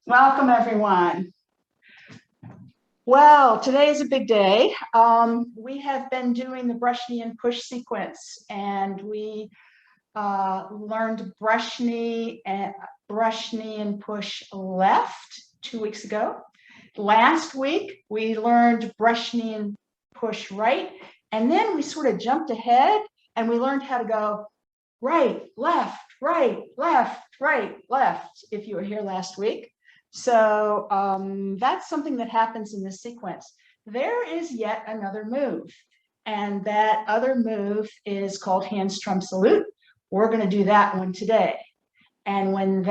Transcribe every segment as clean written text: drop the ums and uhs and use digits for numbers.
Welcome, everyone. Well, today is a big day. We have been doing the brush, knee, and push sequence, and we learned brush, knee, and push left 2 weeks ago. Last week, we learned brush, knee, and push right, and then we sort of jumped ahead, and we learned how to go right, left, right, left, right, left, if you were here last week. So that's something that happens in this sequence. There is yet another move, and that other move is called hand strums the lute. We're going to do that one today. And when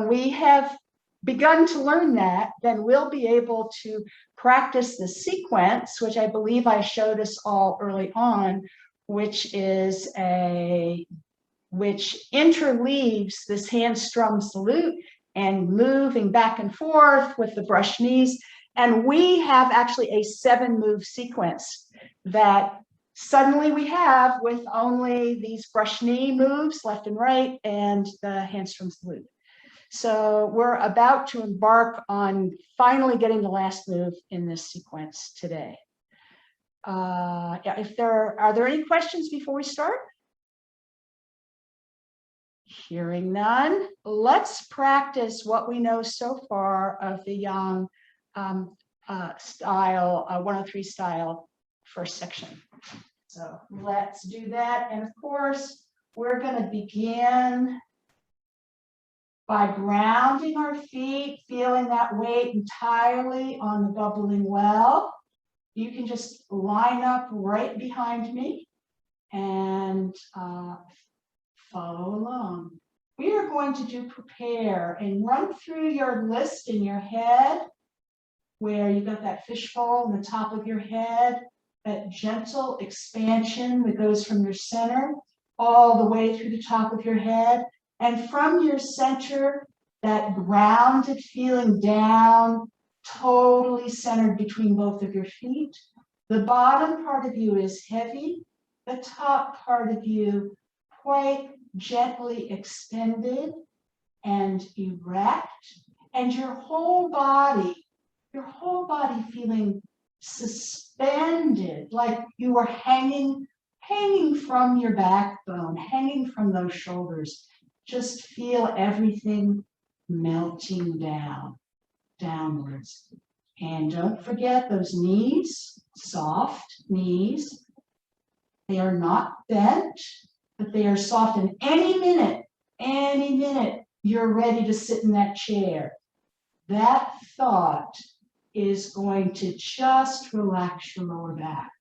we have begun to learn that, then we'll be able to practice the sequence, which I believe I showed us all early on, which interleaves this hand strums the lute and moving back and forth with the brush knees. And we have actually a 7-move sequence that suddenly we have with only these brush knee moves, left and right, and the hand strums the lute. So we're about to embark on finally getting the last move in this sequence today. Are there any questions before we start? Hearing none, let's practice what we know so far of the Yang style, 103 style first section. So let's do that. And of course, we're going to begin by grounding our feet, feeling that weight entirely on the bubbling well. You can just line up right behind me and follow along. We are going to do prepare and run through your list in your head where you've got that fishbowl on the top of your head, that gentle expansion that goes from your center all the way through the top of your head. And from your center, that grounded feeling down, totally centered between both of your feet. The bottom part of you is heavy. The top part of you quite gently extended and erect, and your whole body feeling suspended, like you were hanging from your backbone, hanging from those shoulders. Just feel everything melting downwards. And don't forget those knees, soft knees. They are not bent, but they are soft, and any minute, you're ready to sit in that chair. That thought is going to just relax your lower back.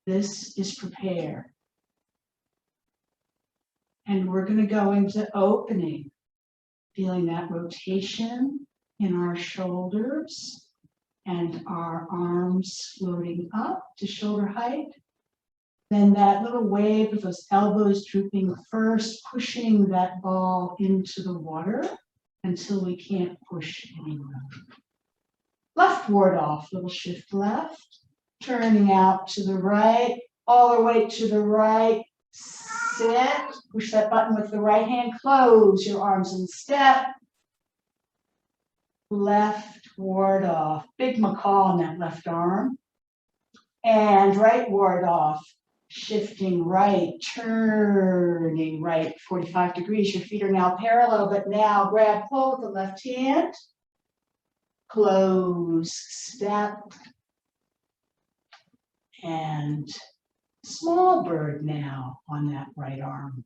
This is prepare. And we're going to go into opening, feeling that rotation in our shoulders and our arms floating up to shoulder height. Then that little wave of those elbows drooping first, pushing that ball into the water until we can't push anymore. Left ward off, little shift left, turning out to the right, all the way to the right, sit, push that button with the right hand, close your arms and step. Left ward off, big macaw on that left arm, and right ward off. Shifting right, turning right, 45 degrees. Your feet are now parallel, but now grab hold with the left hand. Close, step. And small bird now on that right arm.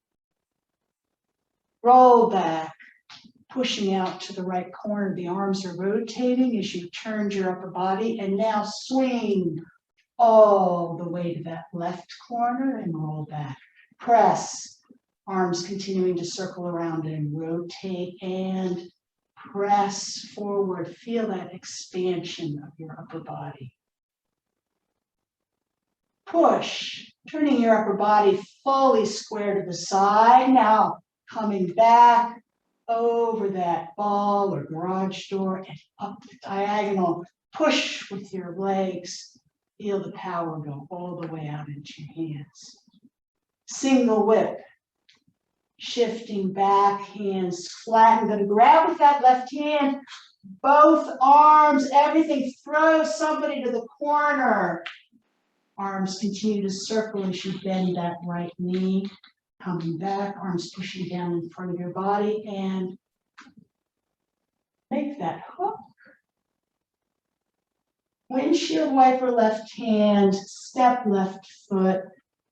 Roll back, pushing out to the right corner. The arms are rotating as you turned your upper body. And now swing all the way to that left corner and roll back. Press, arms continuing to circle around and rotate and press forward. Feel that expansion of your upper body. Push, turning your upper body fully square to the side. Now coming back over that ball or garage door and up the diagonal. Push with your legs. Feel the power go all the way out into your hands. Single whip. Shifting back, hands flat. I'm going to grab with that left hand, both arms, everything. Throw somebody to the corner. Arms continue to circle as you bend that right knee. Coming back, arms pushing down in front of your body, and make that hook. Windshield wiper left hand, step left foot,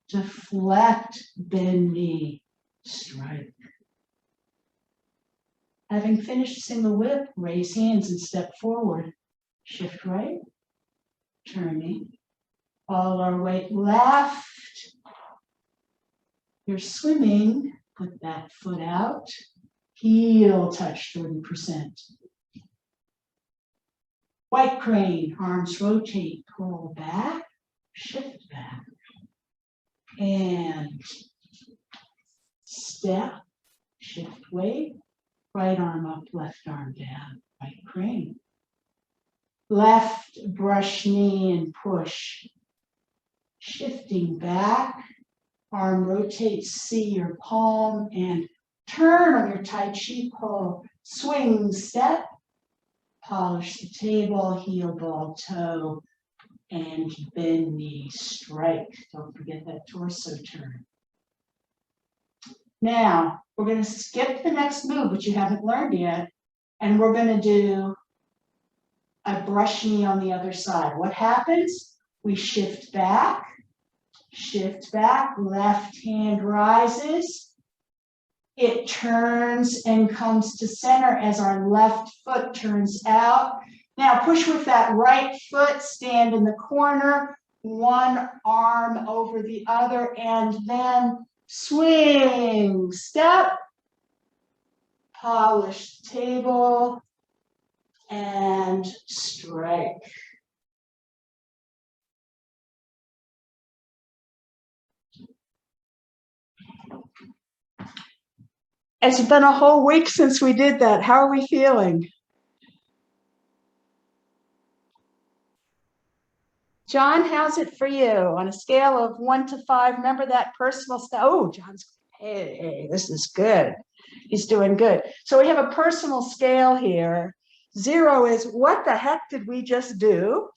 deflect, bend knee, strike. Having finished single whip, raise hands and step forward. Shift right, turning. Follow our weight left. You're swimming, put that foot out. Heel touch 30%. White crane, arms rotate, pull back, shift back. And step, shift weight, right arm up, left arm down, right crane. Left brush knee and push. Shifting back, arm rotates, see your palm, and turn on your Tai Chi pull. Swing, step, polish the table, heel, ball, toe, and bend knee, strike. Don't forget that torso turn. Now, we're going to skip the next move, which you haven't learned yet, and we're going to do a brush knee on the other side. What happens? We shift back, left hand rises. It turns and comes to center as our left foot turns out. Now push with that right foot, stand in the corner, one arm over the other, and then swing, step, polish the table, and strike. It's been a whole week since we did that. How are we feeling? John, how's it for you on a scale of 1 to 5? Remember that personal scale? Oh, John's, hey, this is good. He's doing good. So we have a personal scale here. 0 is what the heck did we just do?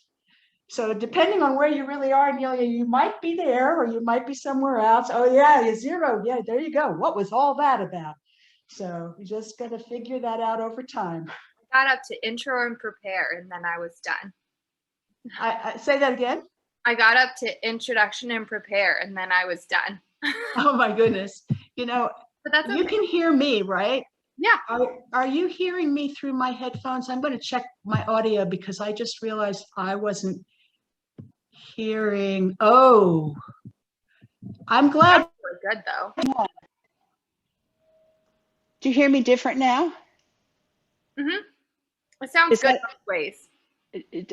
So depending on where you really are, Amelia, you might be there or you might be somewhere else. Oh yeah, 0. Yeah, there you go. What was all that about? So you just got to figure that out over time. I got up to intro and prepare, and then I was done. I say that again? I got up to introduction and prepare, and then I was done. Oh my goodness. You know, but that's okay. You can hear me, right? Yeah. Are you hearing me through my headphones? I'm going to check my audio because I just realized I wasn't hearing. Oh, I'm glad. We're good though. Do you hear me different now? Mm-hmm. It sounds good both ways.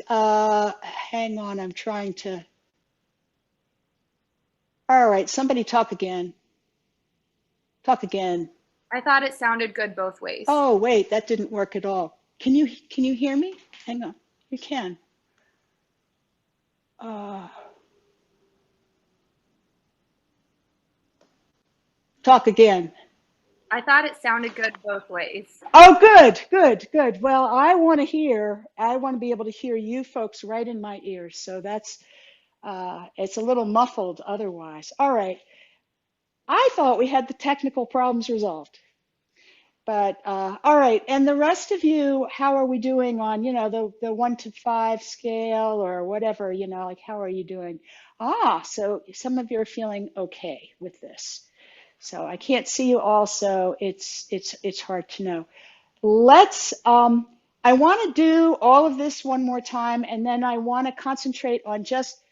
Hang on, I'm trying to. All right, somebody talk again. Talk again. I thought it sounded good both ways. Oh, wait, that didn't work at all. Can you hear me? Hang on, you can. Talk again. I thought it sounded good both ways. Oh, good. Well, I want to be able to hear you folks right in my ears. So that's, it's a little muffled otherwise. All right. I thought we had the technical problems resolved. But, all right. And the rest of you, how are we doing on, the 1 to 5 scale or whatever, like how are you doing? So some of you are feeling okay with this. So I can't see you all, so it's hard to know. Let's, I want to do all of this one more time, and then I want to concentrate on just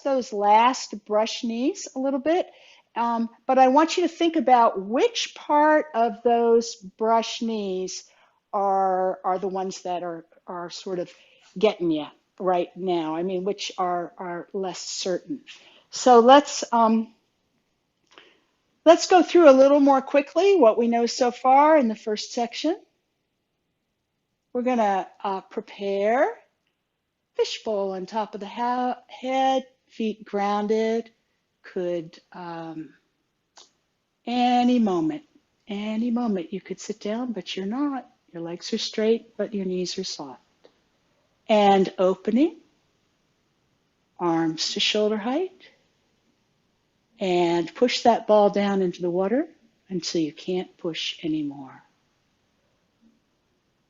those last brush knees a little bit. But I want you to think about which part of those brush knees are the ones that are sort of getting you right now. I mean, which are less certain. So let's go through a little more quickly what we know so far in the first section. We're going to prepare fishbowl on top of the head, feet grounded, could any moment Any moment you could sit down, but you're not. Your legs are straight, but your knees are soft. And opening, arms to shoulder height. And push that ball down into the water until you can't push anymore.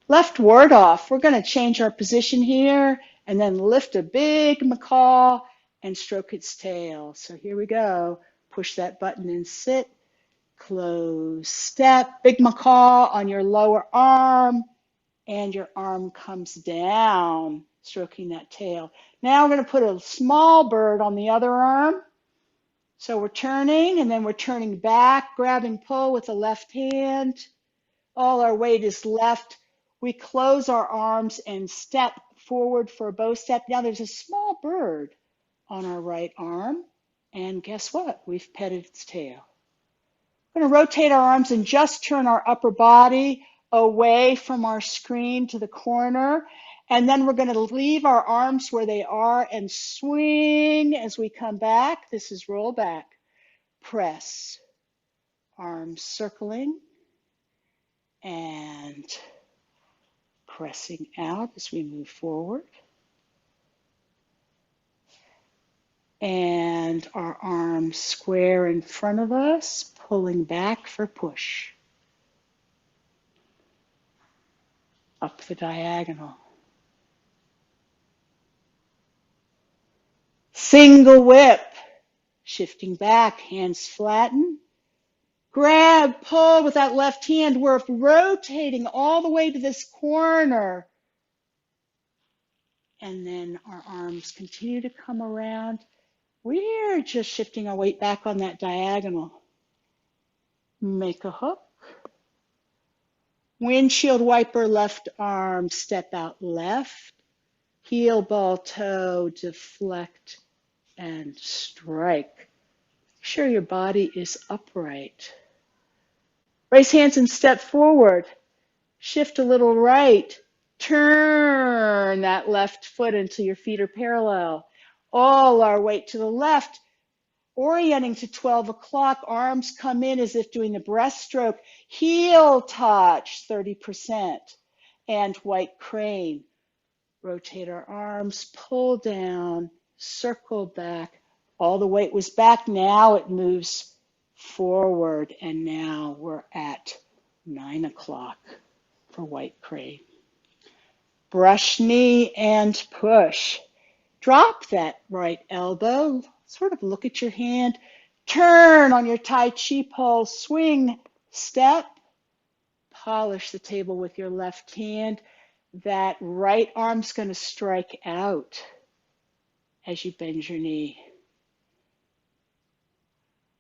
Left ward off. We're going to change our position here and then lift a big macaw and stroke its tail. So here we go. Push that button and sit. Close step. Big macaw on your lower arm, and your arm comes down, stroking that tail. Now we're going to put a small bird on the other arm. So we're turning, and then we're turning back, grabbing pull with the left hand. All our weight is left. We close our arms and step forward for a bow step. Now there's a small bird on our right arm, and guess what? We've petted its tail. We're going to rotate our arms and just turn our upper body away from our screen to the corner. And then we're going to leave our arms where they are and swing as we come back. This is roll back. Press. Arms circling and pressing out as we move forward. And our arms square in front of us, pulling back for push. Up the diagonal. Single whip. Shifting back, hands flatten. Grab, pull with that left hand. We're rotating all the way to this corner. And then our arms continue to come around. We're just shifting our weight back on that diagonal. Make a hook. Windshield wiper left arm, step out left. Heel, ball, toe, deflect, and strike. Make sure your body is upright. Raise hands and step forward. Shift a little right. Turn that left foot until your feet are parallel. All our weight to the left. Orienting to 12 o'clock, arms come in as if doing the breaststroke. Heel touch, 30%. And white crane. Rotate our arms, pull down, circle back. All the weight was back. Now it moves forward. And now we're at 9 o'clock for white crane. Brush knee and push. Drop that right elbow. Sort of look at your hand. Turn on your Tai Chi pole. Swing, step. Polish the table with your left hand. That right arm's going to strike out as you bend your knee.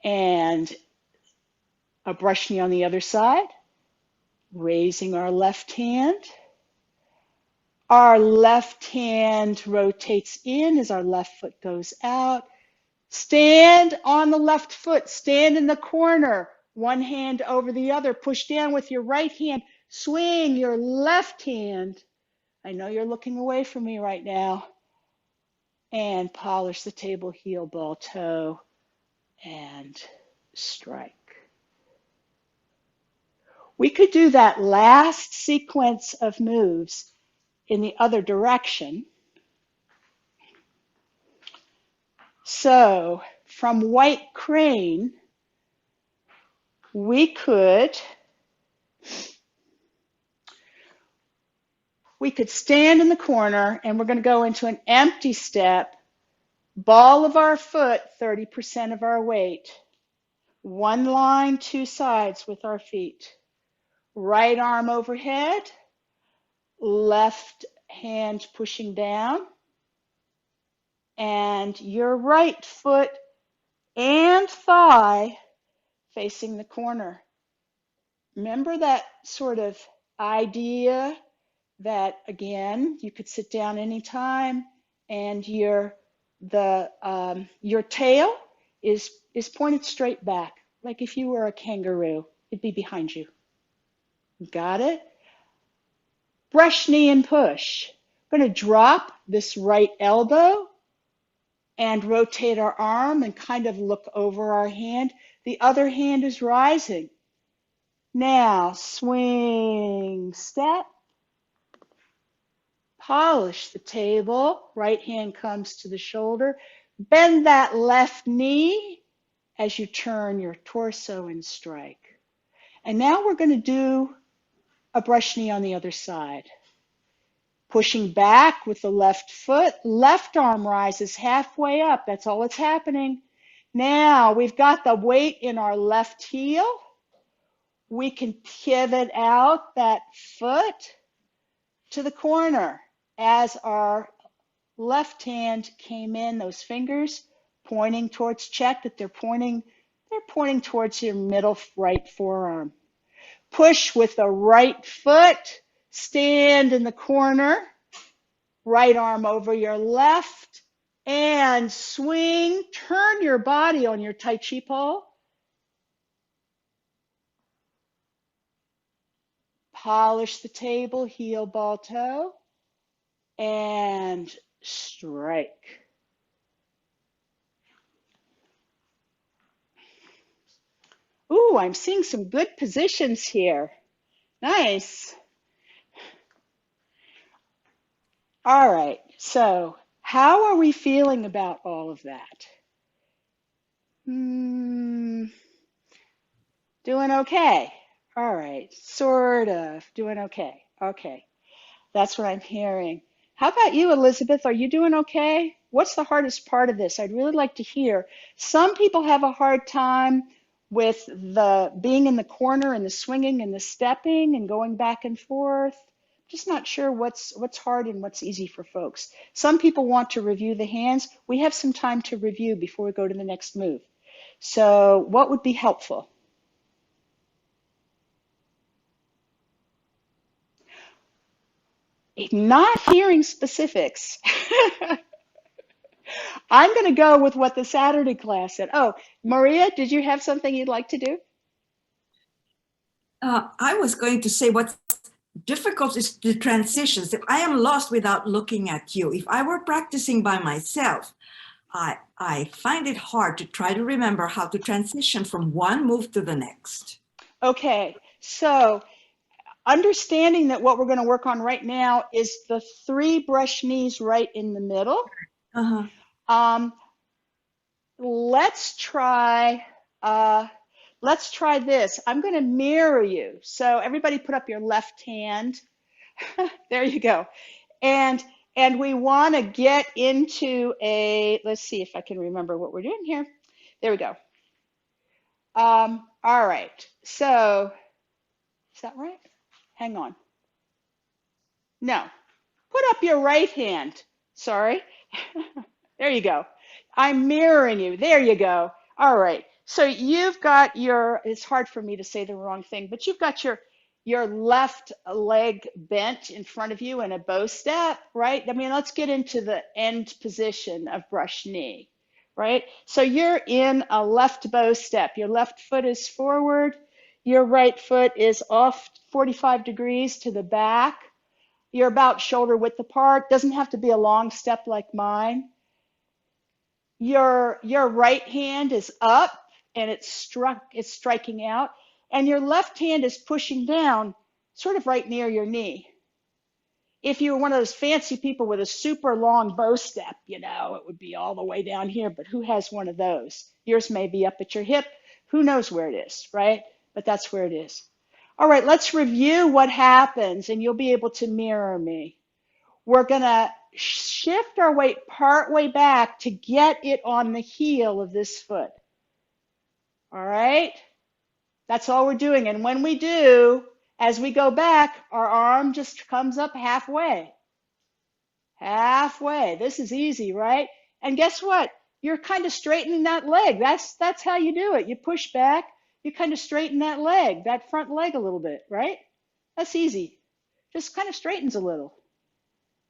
And a brush knee on the other side. Raising our left hand. Our left hand rotates in as our left foot goes out. Stand on the left foot. Stand in the corner. One hand over the other. Push down with your right hand. Swing your left hand. I know you're looking away from me right now. And polish the table, heel, ball, toe, and strike. We could do that last sequence of moves in the other direction. So from white crane, we could stand in the corner, and we're going to go into an empty step, ball of our foot, 30% of our weight. One line, two sides with our feet. Right arm overhead, left hand pushing down, and your right foot and thigh facing the corner. Remember that sort of idea that, again, you could sit down anytime, and your tail is pointed straight back, like if you were a kangaroo, it'd be behind you. Got it? Brush knee and push. We're going to drop this right elbow and rotate our arm and kind of look over our hand. The other hand is rising. Now, swing, step, polish the table. Right hand comes to the shoulder. Bend that left knee as you turn your torso and strike. And now we're going to do a brush knee on the other side. Pushing back with the left foot, left arm rises halfway up. That's all that's happening. Now we've got the weight in our left heel. We can pivot out that foot to the corner as our left hand came in, those fingers pointing towards, check that they're pointing towards your middle right forearm. Push with the right foot, stand in the corner, right arm over your left, and swing, turn your body on your Tai Chi pole. Polish the table, heel, ball, toe, and strike. Ooh, I'm seeing some good positions here. Nice. All right, so how are we feeling about all of that? Doing okay. All right, sort of doing okay. Okay, that's what I'm hearing. How about you, Elizabeth? Are you doing okay? What's the hardest part of this? I'd really like to hear. Some people have a hard time with the being in the corner and the swinging and the stepping and going back and forth. Just not sure what's hard and what's easy for folks. Some people want to review the hands. We have some time to review before we go to the next move. So what would be helpful? Not hearing specifics. I'm going to go with what the Saturday class said. Oh, Maria, did you have something you'd like to do? I was going to say what's difficult is the transitions. If I am lost without looking at you, if I were practicing by myself, I find it hard to try to remember how to transition from one move to the next. Okay, so understanding that what we're going to work on right now is the 3 brush knees right in the middle. Let's try this. I'm going to mirror you. So everybody put up your left hand. There you go. And we want to get into a, let's see if I can remember what we're doing here. There we go. All right. So is that right? Hang on. No. Put up your right hand. Sorry. There you go. I'm mirroring you. There you go. All right. So you've got your, it's hard for me to say the wrong thing, but you've got your left leg bent in front of you in a bow step, right? I mean, let's get into the end position of brush knee, right? So you're in a left bow step. Your left foot is forward. Your right foot is off 45 degrees to the back. You're about shoulder width apart. Doesn't have to be a long step like mine. Your right hand is up and it's striking out, and your left hand is pushing down sort of right near your knee. If you were one of those fancy people with a super long bow step, you know, it would be all the way down here, but who has one of those? Yours may be up at your hip. Who knows where it is, right? But that's where it is. All right, let's review what happens, and you'll be able to mirror me. We're going to shift our weight part way back to get it on the heel of this foot. All right? That's all we're doing. And when we do, as we go back, our arm just comes up halfway. Halfway. This is easy, right? And guess what? You're kind of straightening that leg. That's how you do it. You push back, you kind of straighten that leg, that front leg a little bit, right? That's easy. Just kind of straightens a little.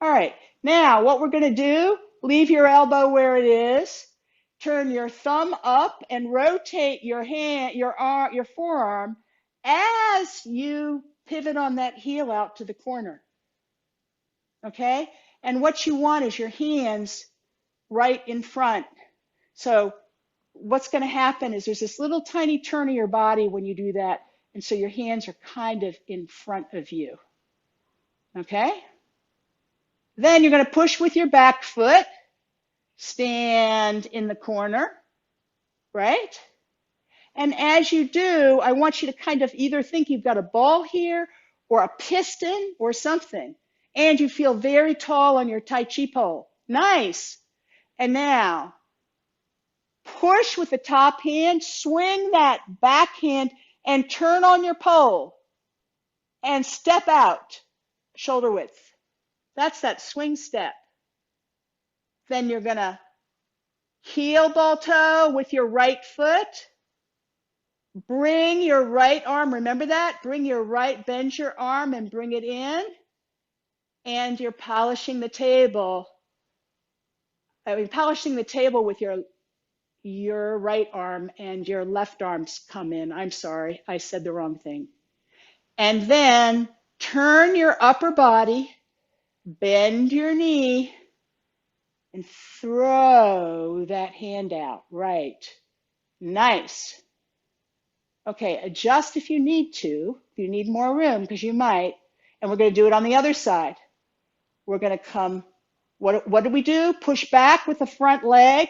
All right, now what we're going to do, leave your elbow where it is, turn your thumb up and rotate your hand, your forearm as you pivot on that heel out to the corner. Okay? And what you want is your hands right in front. So what's going to happen is there's this little tiny turn of your body when you do that, And so your hands are kind of in front of you. Okay? Then you're going to push with your back foot, stand in the corner, right? And as you do, I want you to kind of either think you've got a ball here or a piston or something. And you feel very tall on your Tai Chi pole. Nice. And now, push with the top hand, swing that back hand, and turn on your pole. And step out, shoulder width. That's that swing step. Then you're going to heel ball toe with your right foot. Bring your right arm, remember that? Bring your right, bend your arm and bring it in. And you're polishing the table. Polishing the table with your right arm and your left arms come in. I'm sorry, I said the wrong thing. And then turn your upper body, bend your knee, and throw that hand out. Right. Nice. Okay, adjust if you need to, if you need more room, because you might. And we're going to do it on the other side. We're going to come, what do we do? Push back with the front leg,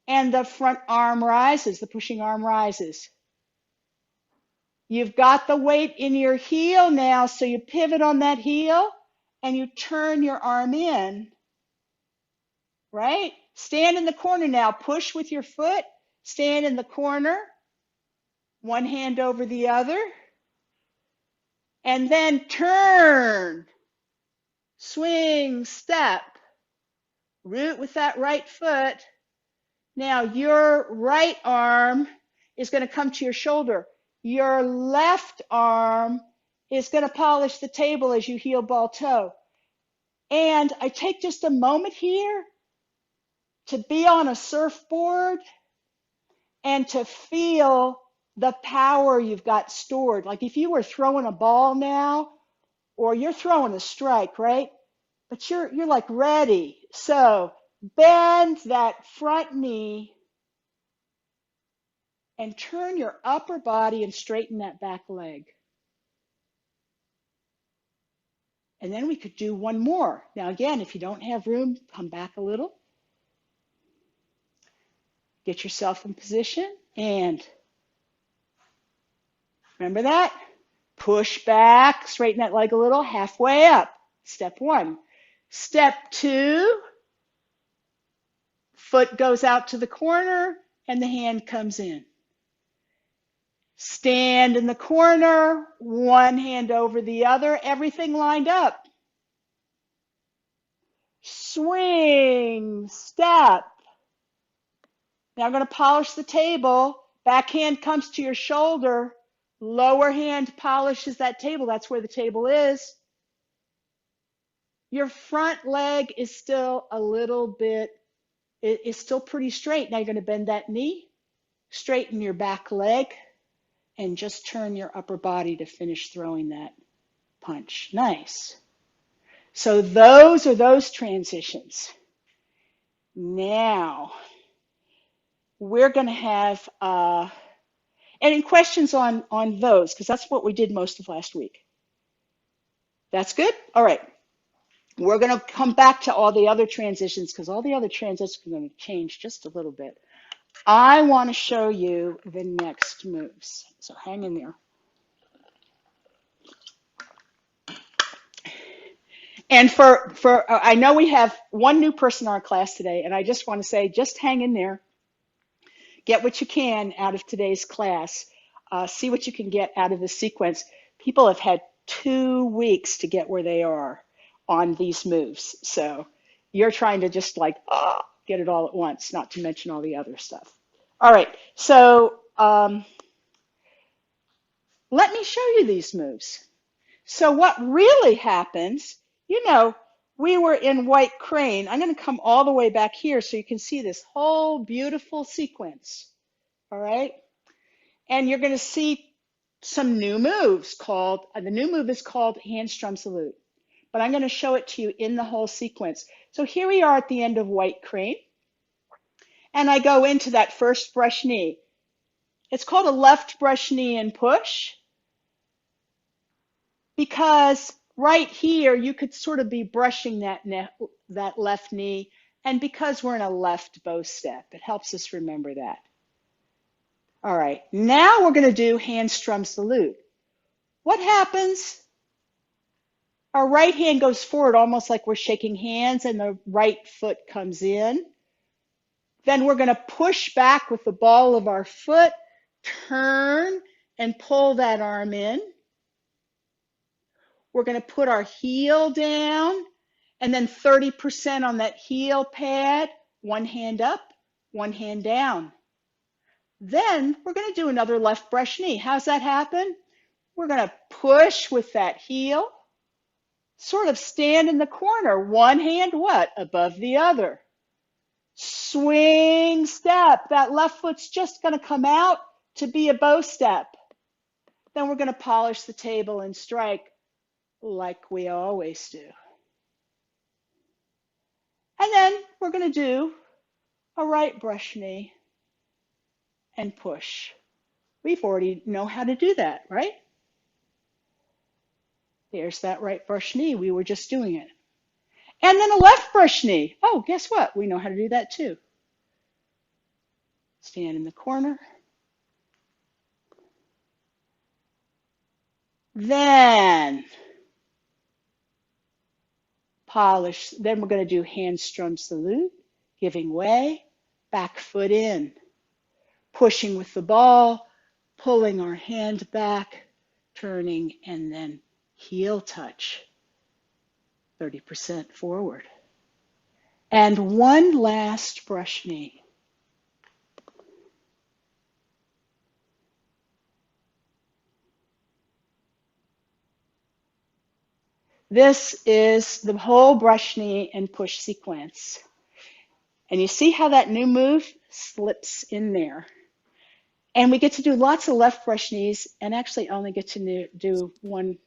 and the front arm rises, the pushing arm rises. You've got the weight in your heel now, so you pivot on that heel, and you turn your arm in, right? Stand in the corner now. Push with your foot. Stand in the corner. One hand over the other. And then turn. Swing, step. Root with that right foot. Now your right arm is going to come to your shoulder. Your left arm is going to polish the table as you heel ball toe. And I take just a moment here to be on a surfboard and to feel the power you've got stored. Like if you were throwing a ball now, or you're throwing a strike, right? But you're like ready. So bend that front knee and turn your upper body and straighten that back leg. And then we could do one more. Now again, if you don't have room, come back a little. Get yourself in position and remember that? Push back, straighten that leg a little, halfway up. Step one. Step two, foot goes out to the corner and the hand comes in. Stand in the corner, one hand over the other, everything lined up. Swing, step. Now I'm going to polish the table. Back hand comes to your shoulder. Lower hand polishes that table. That's where the table is. Your front leg is still a little bit, it's still pretty straight. Now you're going to bend that knee, straighten your back leg, and just turn your upper body to finish throwing that punch. Nice. So those are those transitions. Now, we're going to have any questions on those, because that's what we did most of last week. That's good? All right. We're going to come back to all the other transitions, because all the other transitions are going to change just a little bit. I want to show you the next moves. So hang in there. And I know we have one new person in our class today, and I just want to say, just hang in there. Get what you can out of today's class. See what you can get out of the sequence. People have had 2 weeks to get where they are on these moves. So you're trying to just like, get it all at once, not to mention all the other stuff. All right, so let me show you these moves. So what really happens, you know, we were in White Crane. I'm going to come all the way back here so you can see this whole beautiful sequence. All right, and you're going to see some new moves called, the new move is called hand strums the lute. But I'm going to show it to you in the whole sequence. So here we are at the end of White Crane. And I go into that first brush knee. It's called a left brush knee and push. because right here, you could sort of be brushing that left knee. And because we're in a left bow step, it helps us remember that. All right, now we're going to do hand strums the lute. What happens? Our right hand goes forward almost like we're shaking hands and the right foot comes in. Then we're going to push back with the ball of our foot, turn and pull that arm in. We're going to put our heel down and then 30% on that heel pad, one hand up, one hand down. Then we're going to do another left brush knee. How's that happen? We're going to push with that heel, sort of stand in the corner, one hand what? Above the other. Swing step. That left foot's just going to come out to be a bow step. Then we're going to polish the table and strike like we always do. And then we're going to do a right brush knee and push. We've already know how to do that, right? There's that right brush knee. We were just doing it. And then a left brush knee. Oh, guess what? We know how to do that too. Stand in the corner. Then polish. Then we're going to do hand strums the lute, giving way, back foot in, pushing with the ball, pulling our hand back, turning, and then heel touch, 30% forward. And one last brush knee. This is the whole brush knee and push sequence. And you see how that new move slips in there. And we get to do lots of left brush knees and actually only get to do one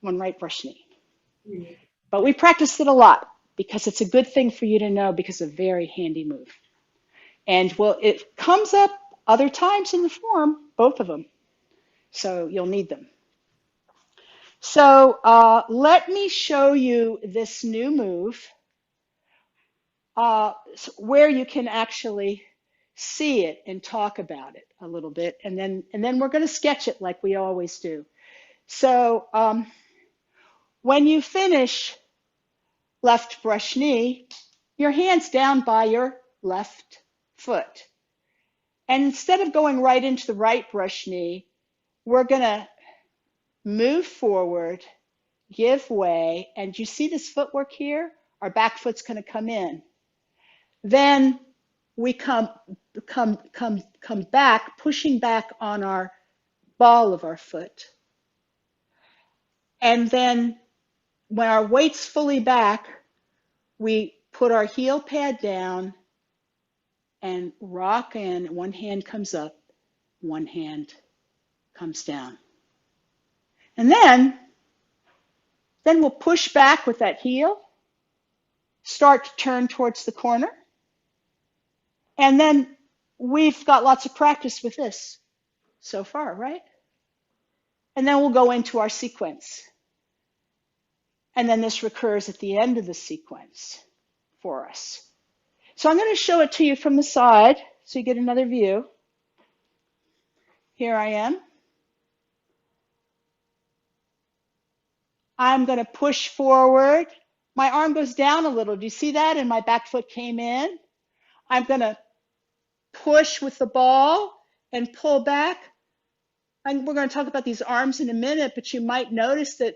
right brush knee. But we practiced it a lot because it's a good thing for you to know because it's a very handy move. And well, it comes up other times in the form, both of them. So you'll need them. So let me show you this new move where you can actually see it and talk about it a little bit. And then we're going to sketch it like we always do. So when you finish left brush knee, your hand's down by your left foot. And instead of going right into the right brush knee, we're going to move forward, give way, and you see this footwork here? Our back foot's going to come in. Then we come back, pushing back on our ball of our foot. And then when our weight's fully back, we put our heel pad down and rock in. One hand comes up, one hand comes down. And then we'll push back with that heel, start to turn towards the corner. And then we've got lots of practice with this so far, right? And then we'll go into our sequence. And then this recurs at the end of the sequence for us. So I'm going to show it to you from the side so you get another view. Here I am. I'm going to push forward. My arm goes down a little. Do you see that? And my back foot came in. I'm going to push with the ball and pull back. And we're going to talk about these arms in a minute, but you might notice that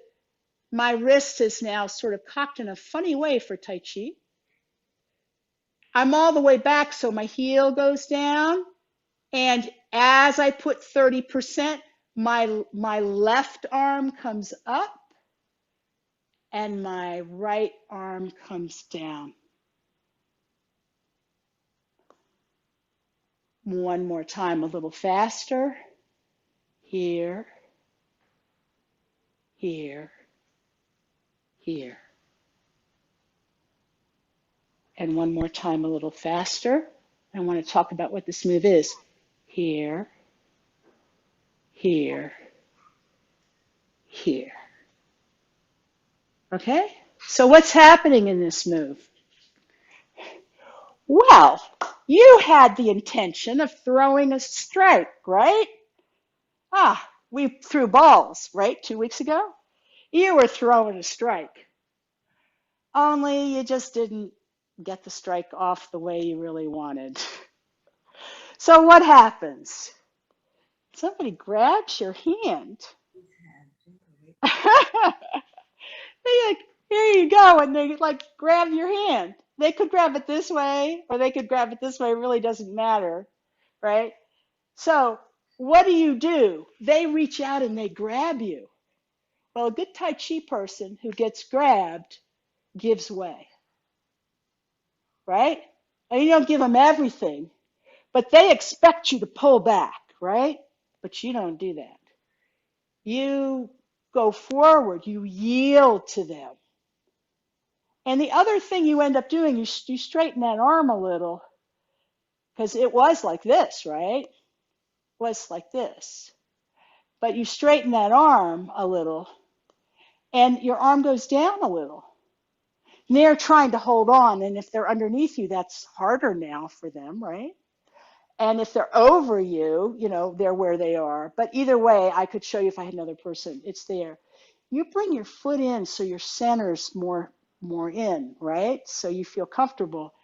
my wrist is now sort of cocked in a funny way for Tai Chi. I'm all the way back, so my heel goes down. And as I put 30%, my left arm comes up and my right arm comes down. One more time, a little faster. Here, here, here. And one more time, a little faster. I want to talk about what this move is. Here, here, here. Okay? So what's happening in this move? Well, you had the intention of throwing a strike, right? We threw balls, right? 2 weeks ago? You were throwing a strike. Only you just didn't get the strike off the way you really wanted. So what happens? Somebody grabs your hand. They like, here you go, and they like grab your hand. They could grab it this way, or they could grab it this way. It really doesn't matter, right? So what do? They reach out and they grab you. Well, a good Tai Chi person who gets grabbed gives way, right? And you don't give them everything, but they expect you to pull back, right? But you don't do that. You go forward, you yield to them. And the other thing you end up doing, you straighten that arm a little, because it was like this, right? It was like this. But you straighten that arm a little, and your arm goes down a little. And they're trying to hold on, and if they're underneath you, that's harder now for them, right? And if they're over you, they're where they are. But either way, I could show you if I had another person. It's there. You bring your foot in so your center's more in, right? So you feel comfortable.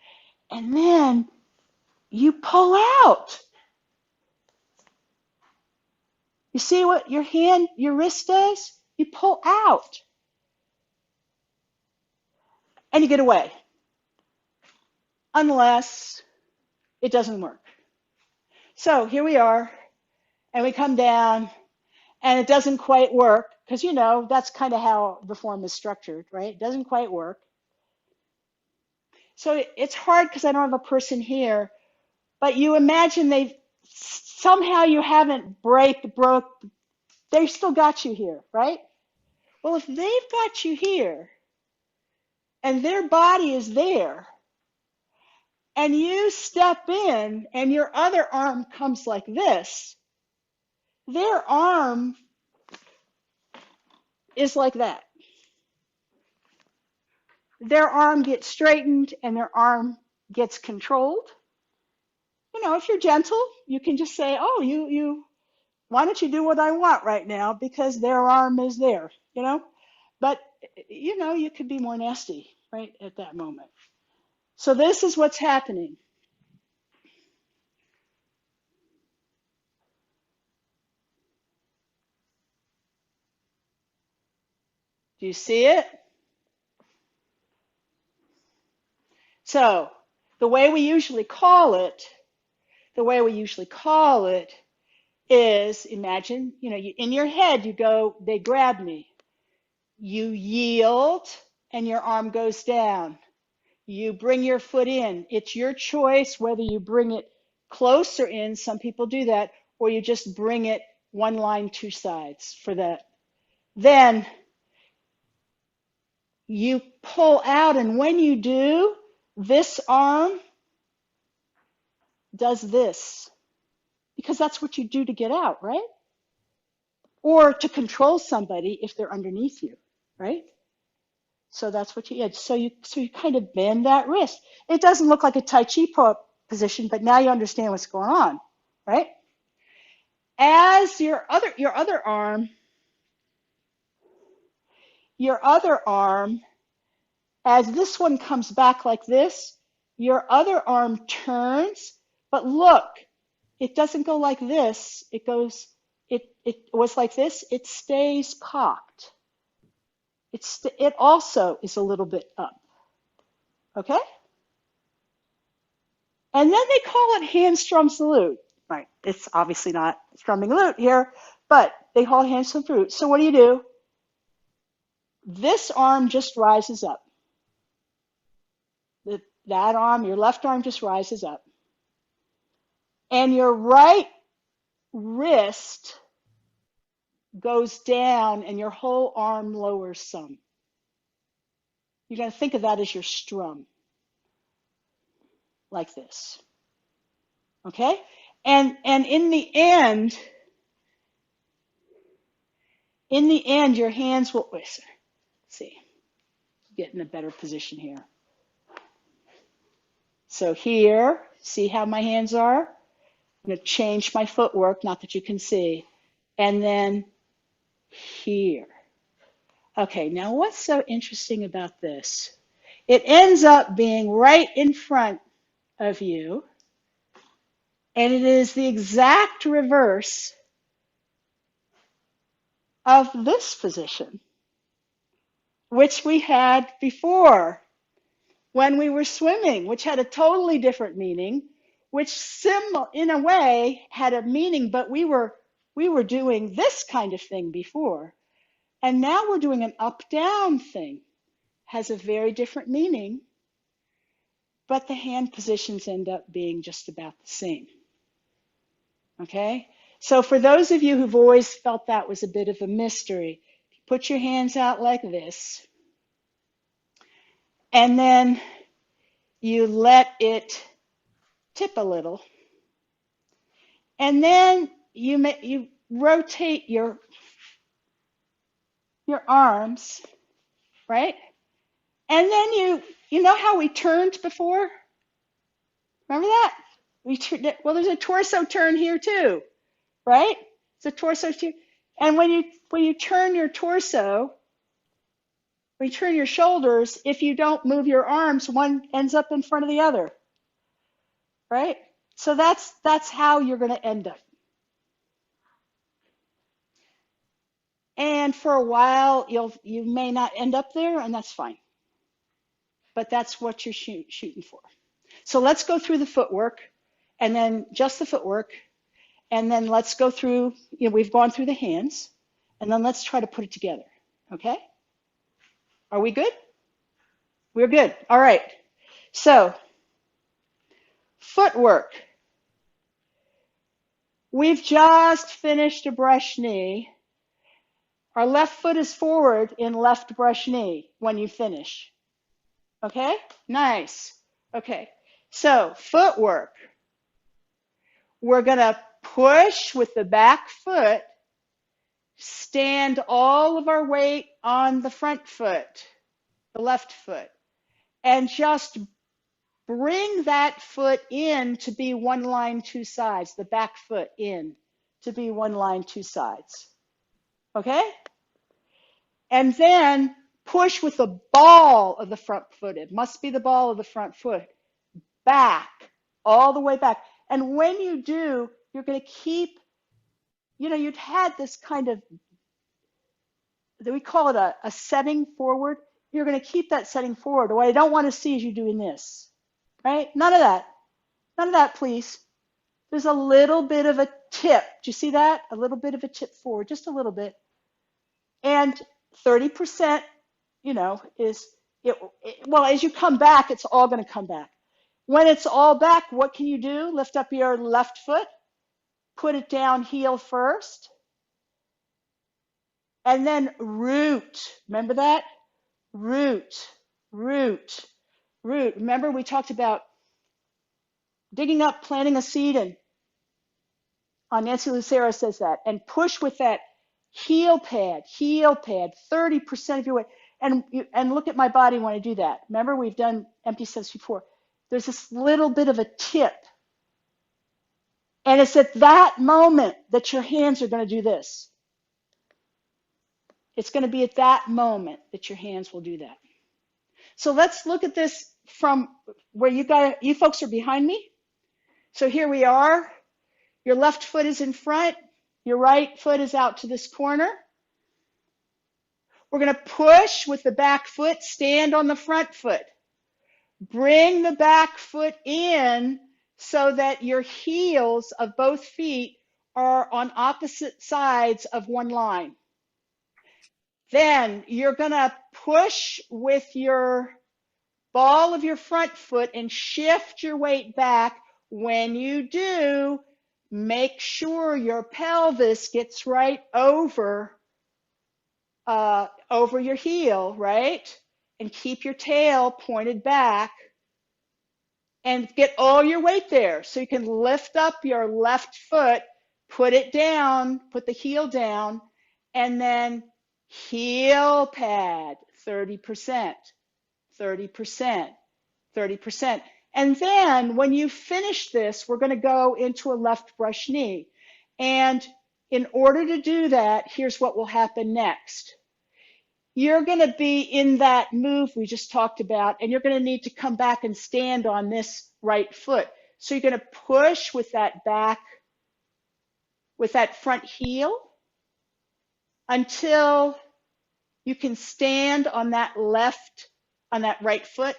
And then you pull out. You see what your wrist does? You pull out. And you get away. Unless it doesn't work. So here we are. And we come down. And it doesn't quite work. Because, that's kind of how the form is structured, right? It doesn't quite work. So it's hard because I don't have a person here. But you imagine somehow you haven't broke. They still got you here, right? Well, if they've got you here and their body is there and you step in and your other arm comes like this, their arm is like that. Their arm gets straightened and their arm gets controlled. If you're gentle, you can just say, oh, why don't you do what I want right now? Because their arm is there, But, you could be more nasty, right, at that moment. So this is what's happening. Do you see it? So the way we usually call it is, imagine, in your head, you go, they grab me. You yield and your arm goes down. You bring your foot in. It's your choice whether you bring it closer in, some people do that, or you just bring it one line, two sides for that. Then you pull out, and when you do, this arm does this, because that's what you do to get out, right? Or to control somebody if they're underneath you, right? So that's what you did. So you kind of bend that wrist. It doesn't look like a Tai Chi position, but now you understand what's going on, right? As your other arm, as this one comes back like this, your other arm turns, but look, it doesn't go like this. It was like this. It stays cocked. It also is a little bit up. Okay? And then they call it hand strums the lute. Right. It's obviously not strumming lute here, but they call it hand strums the lute. So what do? This arm just rises up. That arm, your left arm just rises up. And your right wrist goes down and your whole arm lowers some. You're going to think of that as your strum, like this. Okay? And in the end, your hands will, see. get in a better position here. So here, see how my hands are? I'm going to change my footwork, not that you can see. And then here. Okay, now what's so interesting about this? It ends up being right in front of you, and it is the exact reverse of this position, which we had before when we were swimming, which had a totally different meaning, which in a way had a meaning, but we were doing this kind of thing before. And now we're doing an up-down thing. Has a very different meaning, but the hand positions end up being just about the same. Okay? So for those of you who've always felt that was a bit of a mystery, put your hands out like this, and then you let it tip a little, and then you rotate your arms, right? And then you know how we turned before? Remember that? Well, there's a torso turn here too, right? It's a torso turn. And when you turn your torso, when you turn your shoulders, if you don't move your arms, one ends up in front of the other, right? So that's how you're going to end up. And for a while, you may not end up there, and that's fine. But that's what you're shooting for. So let's go through the footwork, and then just the footwork, and then let's go through, we've gone through the hands, and then let's try to put it together, okay? Are we good? We're good. All right. So footwork. We've just finished a brush knee. Our left foot is forward in left brush knee when you finish. Okay? Nice. Okay. So footwork. We're going to push with the back foot, stand all of our weight on the front foot, the left foot, and just bring that foot in to be one line, two sides, the back foot in to be one line, two sides. Okay? And then push with the ball of the front foot. It must be the ball of the front foot. Back, all the way back. And when you do, you're going to keep, you'd had this kind of, we call it a setting forward. You're going to keep that setting forward. What I don't want to see is you doing this, right? None of that. None of that, please. There's a little bit of a tip. Do you see that? A little bit of a tip forward, just a little bit. And 30%, well, as you come back, it's all going to come back. When it's all back, what can you do? Lift up your left foot, put it down heel first, and then root. Remember that? Root, root, root. Remember we talked about digging up, planting a seed, and Nancy Lucero says that. And push with that heel pad, 30% of your weight. And look at my body when I do that. Remember, we've done empty steps before. There's this little bit of a tip. And it's at that moment that your hands are going to do this. It's going to be at that moment that your hands will do that. So let's look at this from where you folks are behind me. So here we are. Your left foot is in front. Your right foot is out to this corner. We're going to push with the back foot, stand on the front foot. Bring the back foot in so that your heels of both feet are on opposite sides of one line. Then you're going to push with your ball of your front foot and shift your weight back. When you do, make sure your pelvis gets right over your heel, right? And keep your tail pointed back and get all your weight there. So you can lift up your left foot, put it down, put the heel down, and then heel pad, 30%. 30%, 30%. And then when you finish this, we're going to go into a left brush knee. And in order to do that, here's what will happen next. You're going to be in that move we just talked about, and you're going to need to come back and stand on this right foot. So you're going to push with that back, with that front heel until you can stand on that right foot,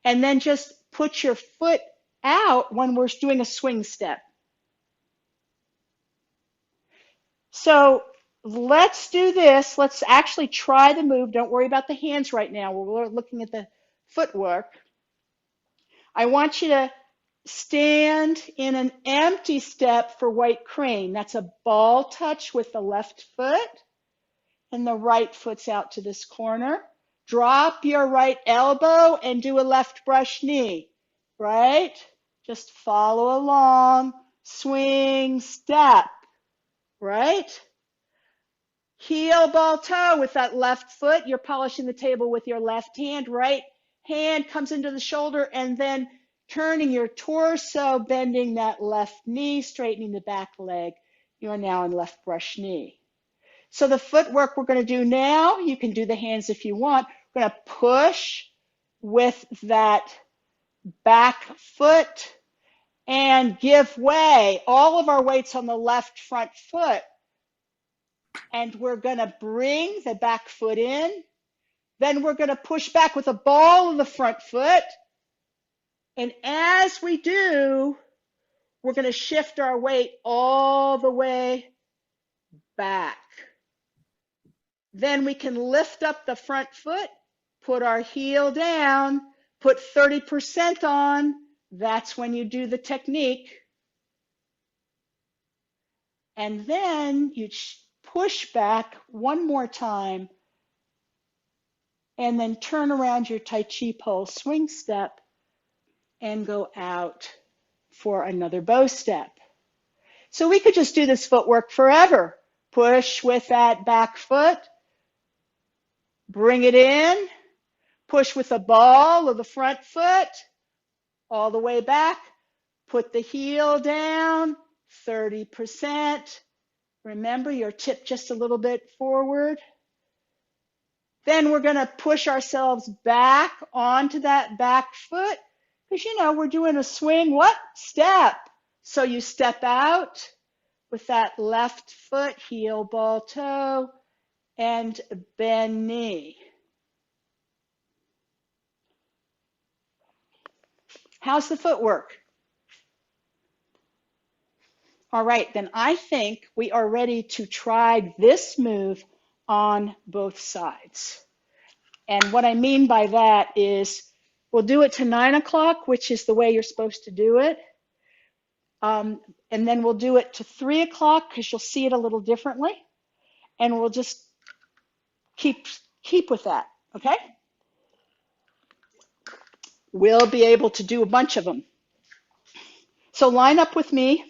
and then just put your foot out when we're doing a swing step. So let's do this. Let's actually try the move. Don't worry about the hands right now. We're looking at the footwork. I want you to stand in an empty step for white crane. That's a ball touch with the left foot, and the right foot's out to this corner. Drop your right elbow and do a left brush knee, right? Just follow along, swing, step, right? Heel, ball, toe with that left foot. You're polishing the table with your left hand. Right hand comes into the shoulder, and then turning your torso, bending that left knee, straightening the back leg. You are now in left brush knee. So the footwork we're going to do now, you can do the hands if you want. We're going to push with that back foot and give way. All of our weight's on the left front foot. And we're going to bring the back foot in. Then we're going to push back with the ball of the front foot. And as we do, we're going to shift our weight all the way back. Then we can lift up the front foot, put our heel down, put 30% on. That's when you do the technique. And then you push back one more time, and then turn around your Tai Chi pole swing step and go out for another bow step. So we could just do this footwork forever. Push with that back foot, bring it in, push with the ball of the front foot, all the way back, put the heel down, 30%. Remember, your tip just a little bit forward. Then we're going to push ourselves back onto that back foot, because we're doing a swing, what? Step. So you step out with that left foot, heel, ball, toe, and bend knee. How's the footwork? All right, then I think we are ready to try this move on both sides. And what I mean by that is we'll do it to 9 o'clock, which is the way you're supposed to do it. And then we'll do it to 3 o'clock because you'll see it a little differently. And we'll just keep with that, okay? We'll be able to do a bunch of them. So line up with me.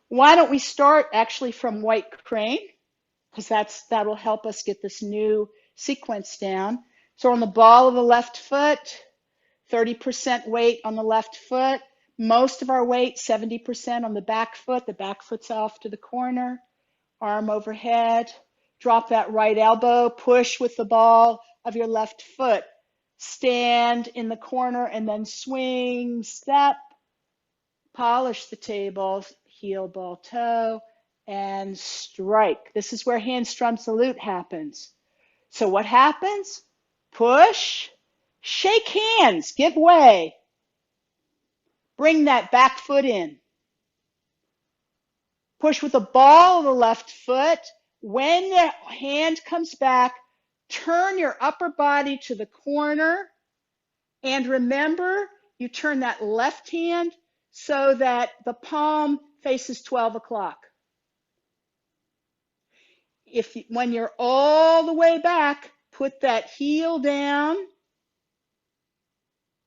Why don't we start actually from white crane, because that'll help us get this new sequence down. So on the ball of the left foot, 30% weight on the left foot. Most of our weight, 70% on the back foot. The back foot's off to the corner. Arm overhead. Drop that right elbow. Push with the ball of your left foot. Stand in the corner and then swing, step. Polish the table. Heel, ball, toe, and strike. This is where hand strums the lute happens. So what happens? Push, shake hands, give way. Bring that back foot in. Push with the ball of the left foot. When the hand comes back, turn your upper body to the corner. And remember, you turn that left hand so that the palm faces 12 o'clock. When you're all the way back, put that heel down,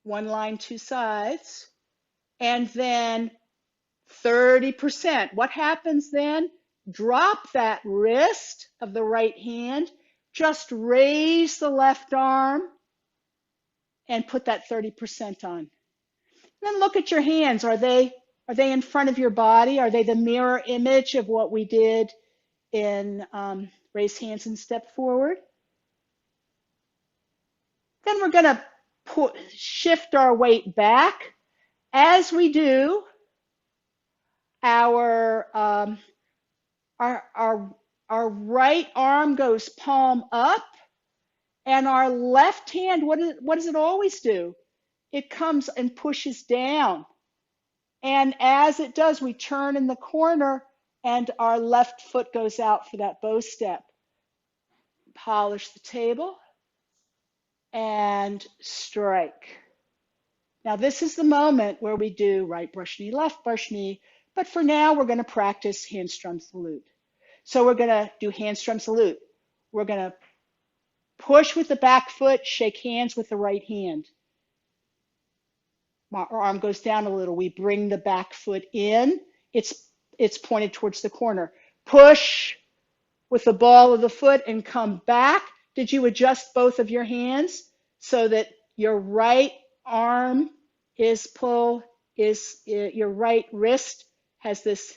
one line, two sides, and then 30%. What happens then? Drop that wrist of the right hand, just raise the left arm and put that 30% on. Then look at your hands. Are they in front of your body? Are they the mirror image of what we did in raise hands and step forward? Then we're going to shift our weight back. As we do, our right arm goes palm up, and our left hand, what does it always do? It comes and pushes down. And as it does, we turn in the corner and our left foot goes out for that bow step. Polish the table and strike. Now this is the moment where we do right brush knee, left brush knee, but for now we're going to practice hand strums the lute. So we're going to do hand strums the lute. We're going to push with the back foot, shake hands with the right hand. Our arm goes down a little. We bring the back foot in. It's pointed towards the corner. Push with the ball of the foot and come back. Did you adjust both of your hands so that your right arm is your right wrist has this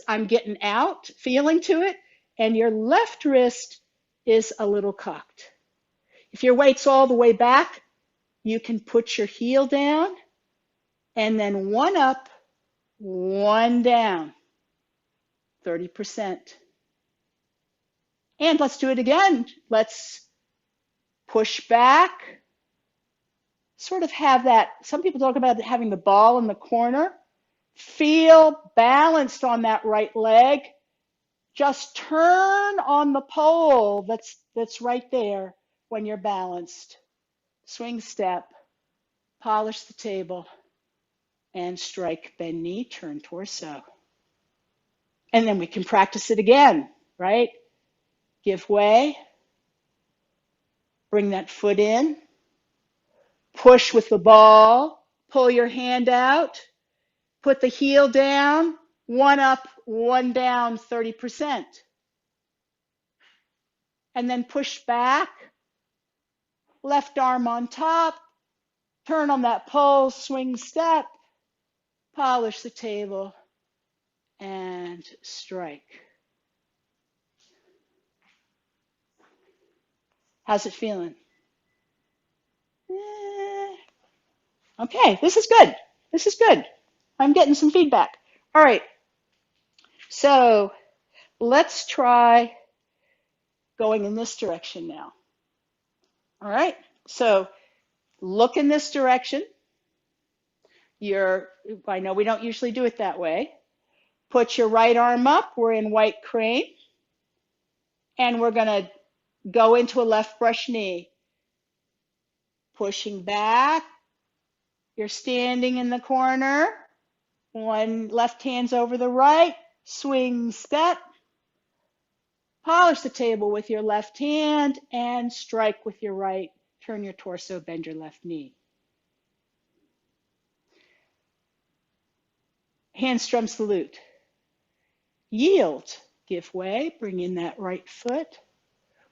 I'm getting out feeling to it, and your left wrist is a little cocked. If your weight's all the way back, you can put your heel down and then one up, one down, 30%. And let's do it again. Let's push back, sort of have that, some people talk about having the ball in the corner. Feel balanced on that right leg. Just turn on the pole that's right there when you're balanced. Swing step, polish the table, and strike, bend knee, turn torso. And then we can practice it again, right? Give way, bring that foot in, push with the ball, pull your hand out, put the heel down, one up, one down, 30%. And then push back, left arm on top, turn on that pole, swing step, polish the table, and strike. How's it feeling? Okay, this is good. This is good. I'm getting some feedback. All right, so let's try going in this direction now. All right, so look in this direction. I know we don't usually do it that way. Put your right arm up. We're in white crane. And we're going to go into a left brush knee. Pushing back. You're standing in the corner. One left hand's over the right. Swing step. Polish the table with your left hand and strike with your right. Turn your torso, bend your left knee. Hand strums the lute. Yield, give way, bring in that right foot.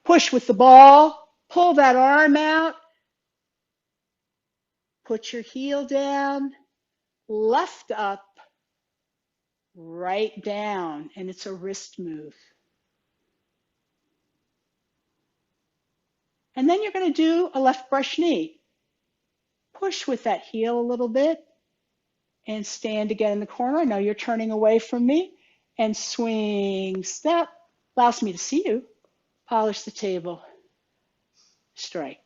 Push with the ball, pull that arm out. Put your heel down, left up, right down, and it's a wrist move. And then you're going to do a left brush knee. Push with that heel a little bit and stand again in the corner. I know you're turning away from me. And swing step. Allows me to see you. Polish the table. Strike.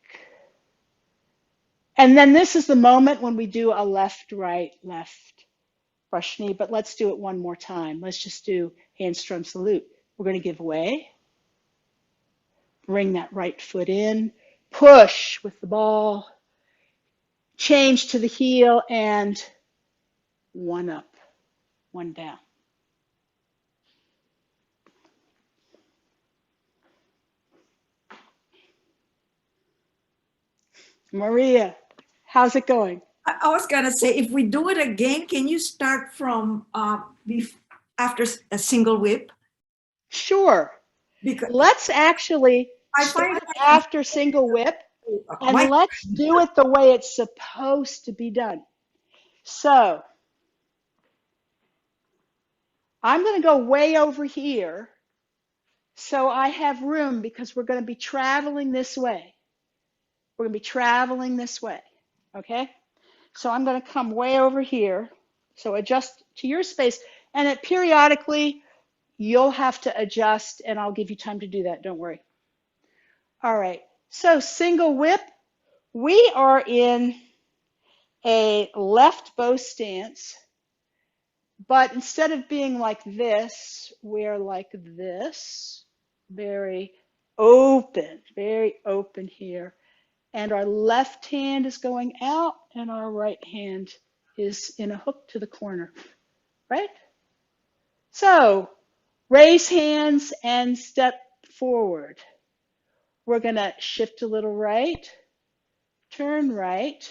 And then this is the moment when we do a left, right, left brush knee. But let's do it one more time. Let's just do hand strums the lute. We're going to give way. Bring that right foot in. Push with the ball. Change to the heel and one up, one down. Maria, how's it going? I was going to say, if we do it again, can you start from after a single whip? Sure. Because Let's actually I find start after single whip, and my let's do it the way it's supposed to be done. So I'm going to go way over here so I have room because we're going to be traveling this way. We're going to be traveling this way, okay? So I'm going to come way over here. So adjust to your space, and it periodically you'll have to adjust, and I'll give you time to do that. Don't worry. All right. So single whip, we are in a left bow stance, but instead of being like this, we're like this, very open here. And our left hand is going out and our right hand is in a hook to the corner, right? So raise hands and step forward. We're gonna shift a little right, turn right,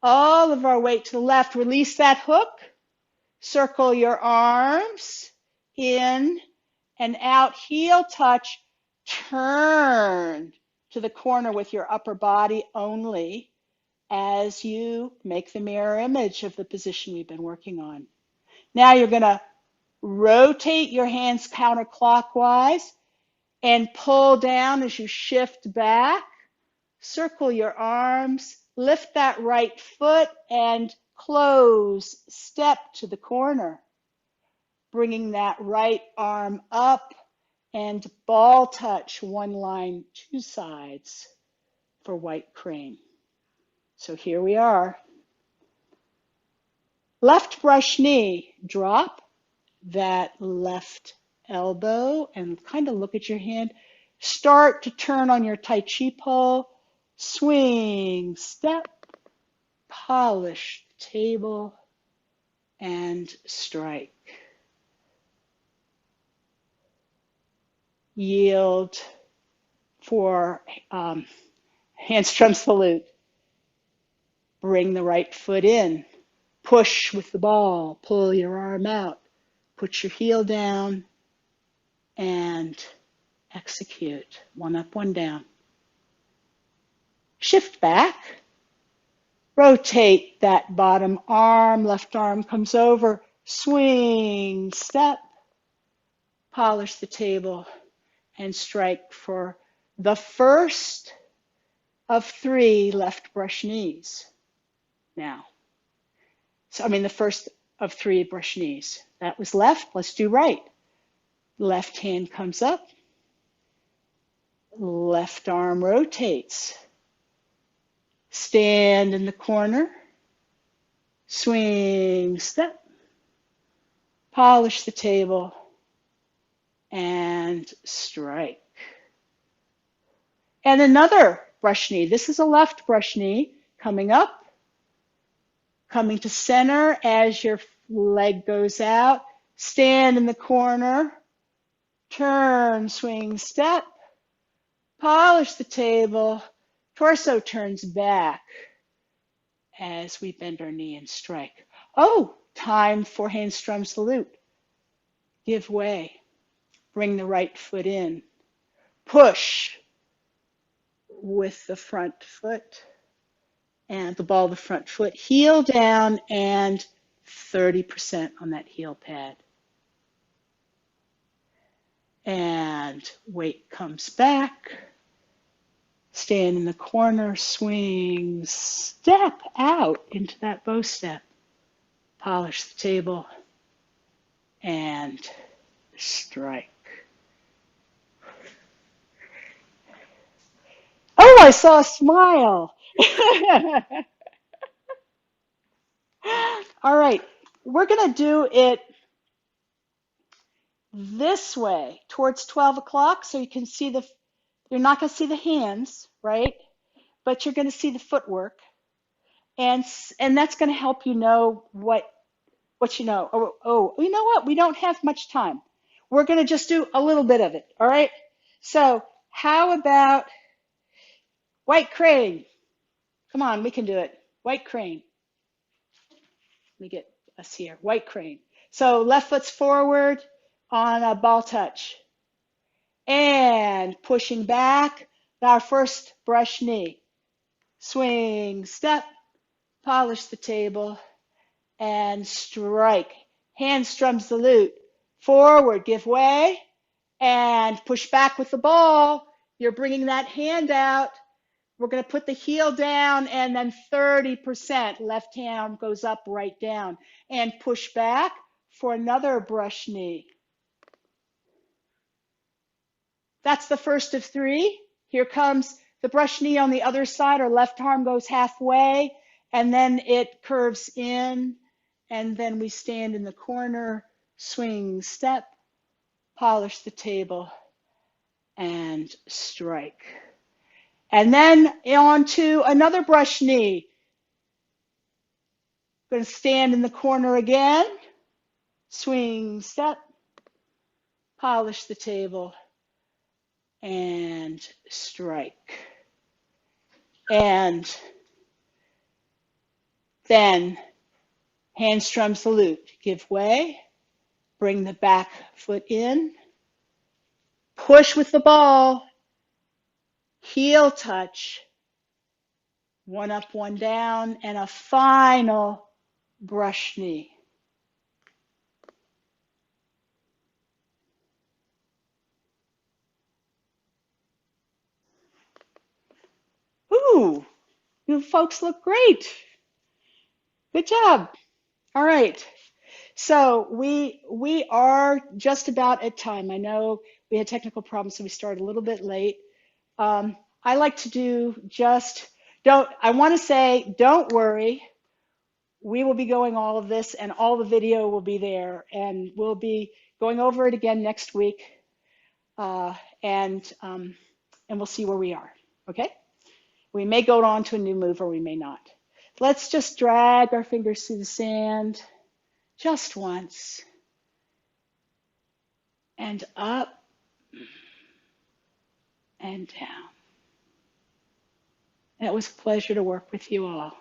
all of our weight to the left, release that hook, circle your arms, in and out, heel touch, turn to the corner with your upper body only as you make the mirror image of the position we've been working on. Now you're gonna rotate your hands counterclockwise and pull down as you shift back. Circle your arms, lift that right foot and close, step to the corner. Bringing that right arm up and ball touch, one line, two sides for white crane. So here we are. Left brush knee, drop that left elbow and kind of look at your hand. Start to turn on your Tai Chi pole. Swing, step, polish the table, and strike. Yield for hand strums the lute. Bring the right foot in. Push with the ball. Pull your arm out. Put your heel down and execute. One up, one down. Shift back. Rotate that bottom arm. Left arm comes over. Swing, step. Polish the table and strike for the first of 3 left brush knees. Now, the first of 3 brush knees. That was left. Let's do right. Left hand comes up. Left arm rotates. Stand in the corner. Swing, step. Polish the table and strike. And another brush knee. This is a left brush knee coming up, coming to center as your leg goes out. Stand in the corner, turn, swing, step, polish the table, torso turns back as we bend our knee and strike. Oh, time for hand strums the lute. Give way, bring the right foot in, push with the front foot and the ball of the front foot, heel down and 30% on that heel pad. And weight comes back, stand in the corner, swing, step out into that bow step, polish the table, and strike. Oh, I saw a smile. All right, we're going to do it this way towards 12 o'clock so you can see you're not going to see the hands, right? But you're going to see the footwork. And that's going to help you know what you know. Oh, you know what? We don't have much time. We're going to just do a little bit of it, all right? So how about white crane? Come on, we can do it. White crane. Let me get us here. White crane. So left foot's forward on a ball touch. and pushing back, our first brush knee. Swing, step, polish the table, and strike. Hand strums the lute. Forward, give way, and push back with the ball. You're bringing that hand out. We're going to put the heel down, and then 30%. Left hand goes up, right down. And push back for another brush knee. That's the first of three. Here comes the brush knee on the other side. Our left arm goes halfway, and then it curves in, and then we stand in the corner, swing, step, polish the table, and strike. And then on to another brush knee. Going to stand in the corner again, swing, step, polish the table, and strike. And then hand strums the lute. Give way, bring the back foot in, push with the ball, heel touch, one up, one down, and a final brush knee. Ooh, you folks look great. Good job. All right. So we are just about at time. I know we had technical problems, so we started a little bit late. I like to do I want to say, don't worry. We will be going all of this, and all the video will be there, and we'll be going over it again next week, and we'll see where we are. Okay? We may go on to a new move, or we may not. Let's just drag our fingers through the sand just once, and up and down. And it was a pleasure to work with you all.